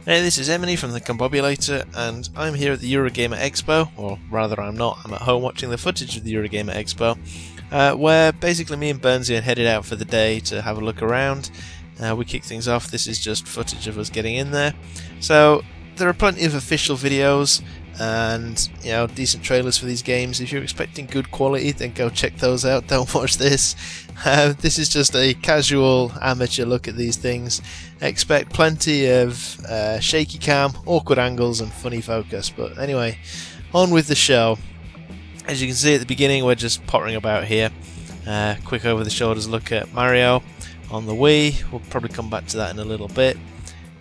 Hey, this is Emeny from the Combobulater, and I'm here at the Eurogamer Expo, or rather I'm not, I'm at home watching the footage of the Eurogamer Expo, where basically me and Bernsey are headed out for the day to have a look around. We kick things off. This is just footage of us getting in there. So there are plenty of official videos and decent trailers for these games. If you're expecting good quality, then go check those out. Don't watch this. This is just a casual amateur look at these things. Expect plenty of shaky cam, awkward angles and funny focus. But anyway, on with the show. As you can see at the beginning, we're just pottering about here. Quick over the shoulders look at Mario on the Wii. We'll probably come back to that in a little bit.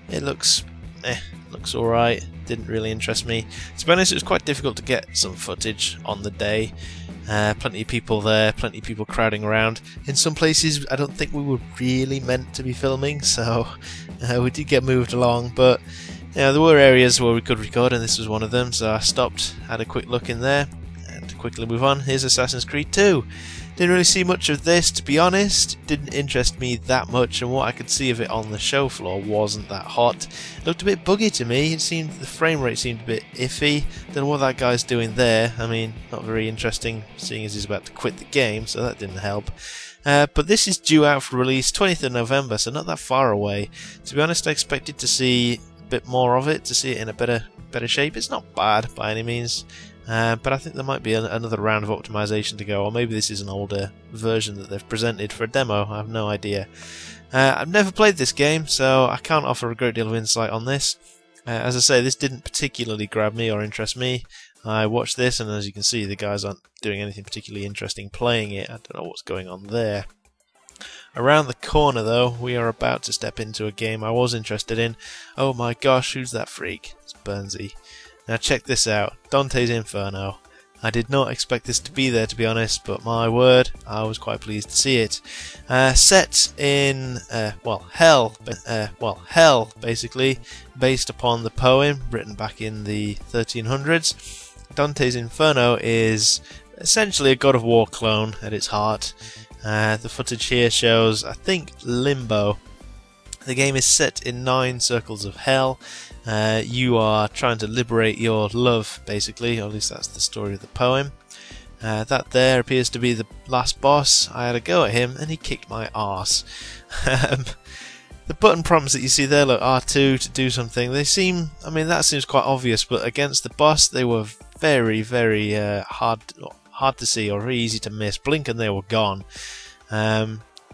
It looks alright. Didn't really interest me. To be honest, it was quite difficult to get some footage on the day. Plenty of people there, plenty of people crowding around. In some places I don't think we were really meant to be filming, so we did get moved along, but there were areas where we could record and this was one of them, so I stopped, had a quick look in there and to quickly move on. Here's Assassin's Creed 2. Didn't really see much of this, to be honest. It didn't interest me that much, and what I could see of it on the show floor wasn't that hot. It looked a bit buggy to me. It seemed the frame rate seemed a bit iffy. Don't know what that guy's doing there. I mean, not very interesting, seeing as he's about to quit the game, so that didn't help. But this is due out for release 20th of November, so not that far away. To be honest, I expected to see a bit more of it, to see it in a better shape. It's not bad by any means. But I think there might be another round of optimization to go, or maybe this is an older version that they've presented for a demo. I have no idea. I've never played this game, so I can't offer a great deal of insight on this. As I say, this didn't particularly grab me or interest me. I watched this, and as you can see, the guys aren't doing anything particularly interesting playing it. I don't know what's going on there. Around the corner, though, we are about to step into a game I was interested in. Oh my gosh, who's that freak? It's Bernsey. Now check this out, Dante's Inferno. I did not expect this to be there, to be honest, but my word, I was quite pleased to see it. Set in, hell, basically, based upon the poem written back in the 1300s. Dante's Inferno is essentially a God of War clone at its heart. The footage here shows, I think, Limbo. The game is set in 9 circles of hell. You are trying to liberate your love, basically, or at least that's the story of the poem. That there appears to be the last boss. I had a go at him and he kicked my arse. The button prompts that you see there, look, R2 to do something, they seem, I mean, that seems quite obvious, but against the boss they were very, very hard to see or very easy to miss. Blink and they were gone.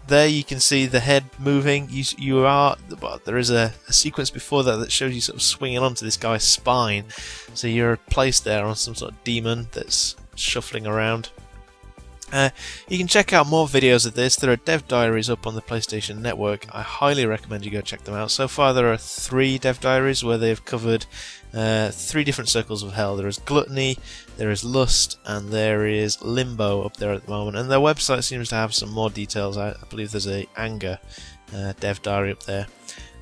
There you can see the head moving. There is a sequence before that shows you sort of swinging onto this guy's spine. So you're placed there on some sort of demon that's shuffling around. You can check out more videos of this. There are dev diaries up on the PlayStation Network. I highly recommend you go check them out. So far there are 3 dev diaries where they've covered 3 different circles of hell. There is gluttony, there is lust, and there is limbo up there at the moment. And their website seems to have some more details. I believe there's a anger dev diary up there.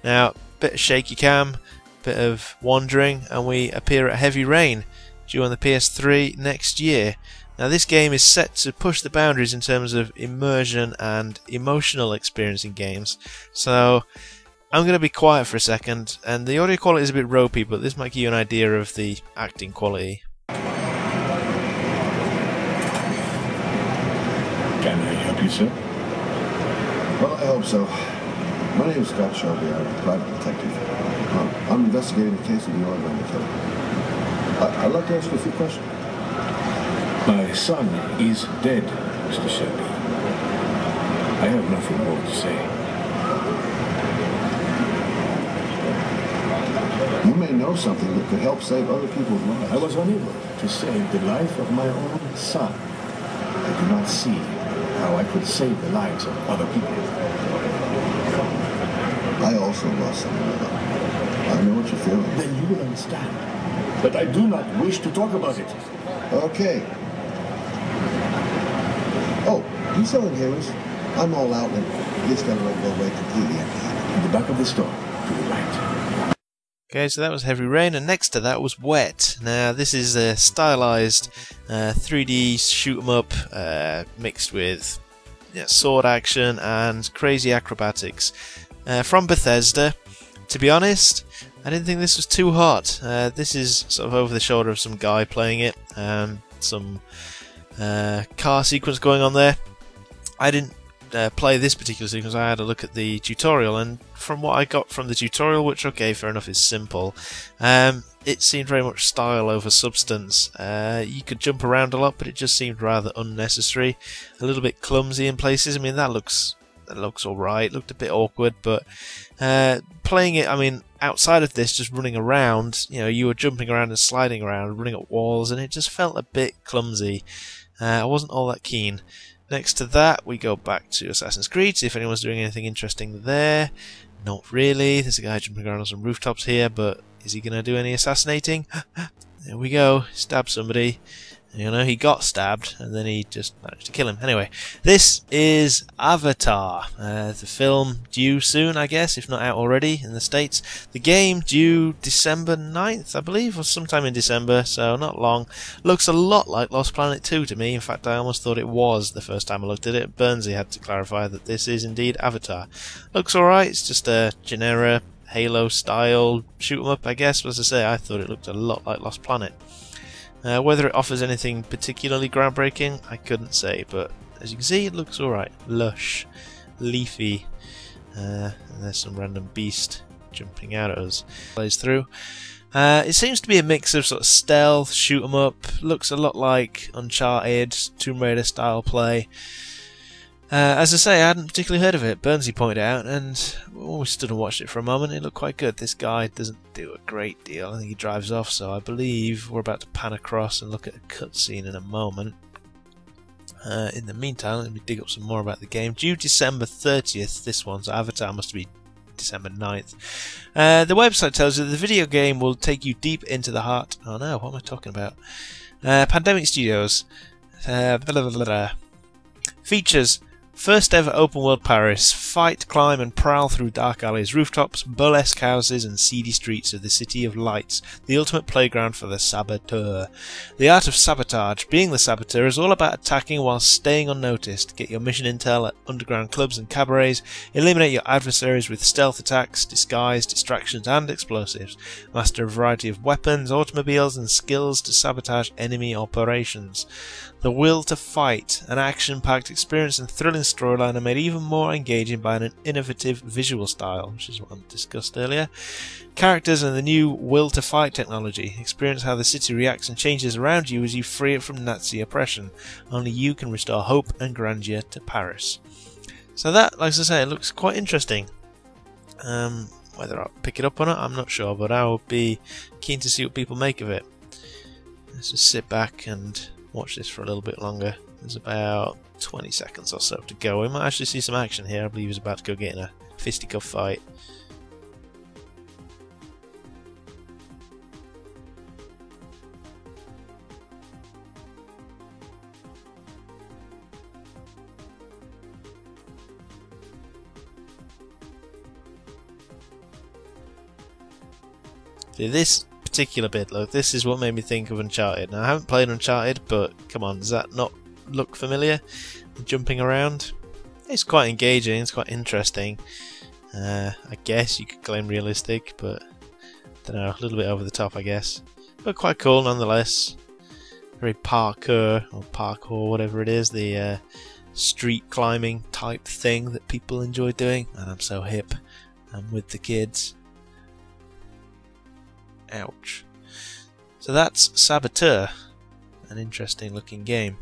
Now, bit of shaky cam, bit of wandering, and we appear at Heavy Rain, due on the PS3 next year. Now this game is set to push the boundaries in terms of immersion and emotional experience in games. So I'm going to be quiet for a second, and the audio quality is a bit ropey, but this might give you an idea of the acting quality. Can I help you, sir? Well, I hope so. My name is Scott Shelby. I'm a private detective. I'm investigating the case of the Eurogamer Expo. I'd like to ask you a few questions. My son is dead, Mr. Shelby. I have nothing more to say. You may know something that could help save other people's lives. I was unable to save the life of my own son. I do not see how I could save the lives of other people. I also lost someone I love. I know what you're feeling. Then you will understand. But I do not wish to talk about it. Okay. Oh, you selling heroes? I'm all out and it's got to let go away completely empty. In the back of the store, to the right. Okay, so that was Heavy Rain, and next to that was Wet. Now, this is a stylized 3D shoot 'em up mixed with sword action and crazy acrobatics from Bethesda. To be honest, I didn't think this was too hot. This is sort of over the shoulder of some guy playing it. Some car sequence going on there. I didn't play this particular sequence. I had a look at the tutorial, and from what I got from the tutorial, which, okay, fair enough, is simple, it seemed very much style over substance. You could jump around a lot, but it just seemed rather unnecessary, a little bit clumsy in places. I mean, that looks alright, looked a bit awkward, but playing it, I mean, outside of this, just running around, you know, you were jumping around and sliding around, running up walls, and it just felt a bit clumsy. I wasn't all that keen. Next to that, we go back to Assassin's Creed, see if anyone's doing anything interesting there. Not really. There's a guy jumping around on some rooftops here, but is he going to do any assassinating? There we go. Stab somebody. You know, he got stabbed, and then he just managed to kill him. Anyway, this is Avatar, the film due soon, I guess, if not out already in the States. The game due December 9th, I believe, or sometime in December, so not long. Looks a lot like Lost Planet 2 to me. In fact, I almost thought it was the first time I looked at it. Burnsy had to clarify that this is indeed Avatar. Looks alright, it's just a generic Halo-style shoot-'em-up, I guess. But as I say, I thought it looked a lot like Lost Planet. Whether it offers anything particularly groundbreaking, I couldn't say, but as you can see, it looks alright. Lush, leafy, and there's some random beast jumping out at us. Plays through. It seems to be a mix of sort of stealth, shoot 'em up, looks a lot like Uncharted, Tomb Raider style play. As I say, I hadn't particularly heard of it. Burnsy pointed out, and we stood and watched it for a moment. It looked quite good. This guy doesn't do a great deal. I think he drives off, so I believe we're about to pan across and look at a cutscene in a moment. In the meantime, let me dig up some more about the game. Due December 30th, this one, so Avatar must be December 9th. The website tells you that the video game will take you deep into the heart. Oh no, what am I talking about? Pandemic Studios. Features first ever open world Paris. Fight, climb and prowl through dark alleys, rooftops, burlesque houses and seedy streets of the City of Lights, the ultimate playground for the saboteur. The art of sabotage. Being the saboteur is all about attacking while staying unnoticed. Get your mission intel at underground clubs and cabarets. Eliminate your adversaries with stealth attacks, disguise, distractions and explosives. Master a variety of weapons, automobiles and skills to sabotage enemy operations. The will to fight. An action-packed experience and thrilling storyline are made even more engaging by an innovative visual style, which is what I discussed earlier. Characters and the new will to fight technology. Experience how the city reacts and changes around you as you free it from Nazi oppression. Only you can restore hope and grandeur to Paris. So that, like I say, looks quite interesting. Whether I'll pick it up or not, I'm not sure, but I will be keen to see what people make of it. Let's just sit back and watch this for a little bit longer. There's about 20 seconds or so to go. We might actually see some action here. I believe he's about to go get in a fisticuff fight. See, this particular bit, look, this is what made me think of Uncharted. Now, I haven't played Uncharted, but come on, does that not look familiar? The jumping around, it's quite engaging, it's quite interesting. I guess you could claim realistic, but I don't know, a little bit over the top, I guess, but quite cool nonetheless. Very parkour or parkour, whatever it is, the street climbing type thing that people enjoy doing. And I'm so hip. I'm with the kids. Ouch. So that's Saboteur, an interesting looking game.